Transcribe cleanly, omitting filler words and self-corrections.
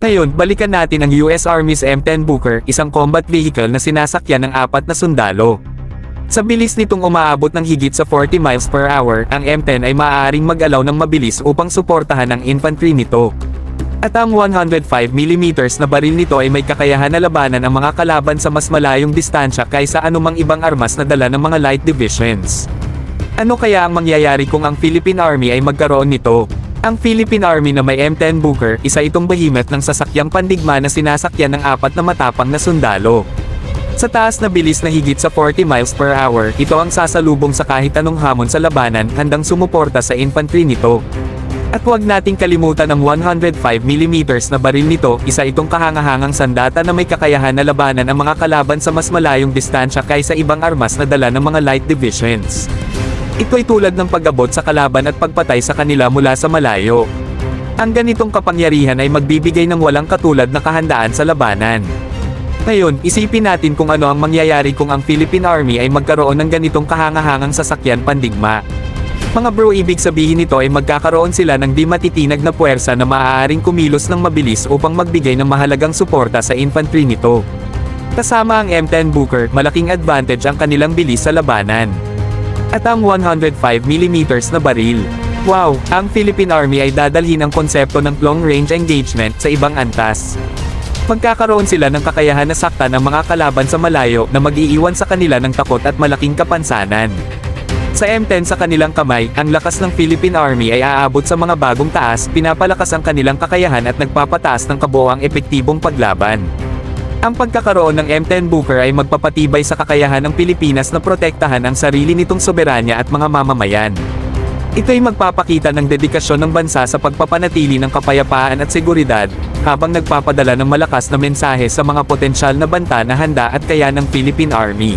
Ngayon, balikan natin ang US Army's M10 Booker, isang combat vehicle na sinasakyan ng 4 na sundalo. Sa bilis nitong umaabot ng higit sa 40 miles per hour, ang M10 ay maaaring mag-alaw ng mabilis upang suportahan ang infantry nito. At ang 105mm na baril nito ay may kakayahan na labanan ang mga kalaban sa mas malayong distansya kaysa anumang ibang armas na dala ng mga light divisions. Ano kaya ang mangyayari kung ang Philippine Army ay magkaroon nito? Ang Philippine Army na may M10 Booker, isa itong behemoth ng sasakyang pandigma na sinasakyan ng 4 na matapang na sundalo. Sa taas na bilis na higit sa 40 miles per hour, ito ang sasalubong sa kahit anong hamon sa labanan, handang sumuporta sa infantry nito. At huwag nating kalimutan ang 105mm na baril nito, isa itong kahangahangang sandata na may kakayahan na labanan ang mga kalaban sa mas malayong distansya kaysa ibang armas na dala ng mga light divisions. Ito'y tulad ng pag-abot sa kalaban at pagpatay sa kanila mula sa malayo. Ang ganitong kapangyarihan ay magbibigay ng walang katulad na kahandaan sa labanan. Ngayon, isipin natin kung ano ang mangyayari kung ang Philippine Army ay magkaroon ng ganitong kahangahangang sasakyan pandigma. Mga bro, ibig sabihin nito ay magkakaroon sila ng di matitinag na puwersa na maaaring kumilos ng mabilis upang magbigay ng mahalagang suporta sa infantry nito. Kasama ang M10 Booker, malaking advantage ang kanilang bilis sa labanan. At ang 105mm na baril. Wow, ang Philippine Army ay dadalhin ang konsepto ng long-range engagement sa ibang antas. Magkakaroon sila ng kakayahan na saktan ang mga kalaban sa malayo na mag-iiwan sa kanila ng takot at malaking kapansanan. Sa M10 sa kanilang kamay, ang lakas ng Philippine Army ay aabot sa mga bagong taas, pinapalakas ang kanilang kakayahan at nagpapataas ng kabuoang epektibong paglaban. Ang pagkakaroon ng M10 Booker ay magpapatibay sa kakayahan ng Pilipinas na protektahan ang sarili nitong soberanya at mga mamamayan. Ito'y magpapakita ng dedikasyon ng bansa sa pagpapanatili ng kapayapaan at seguridad, habang nagpapadala ng malakas na mensahe sa mga potensyal na banta na handa at kaya ng Philippine Army.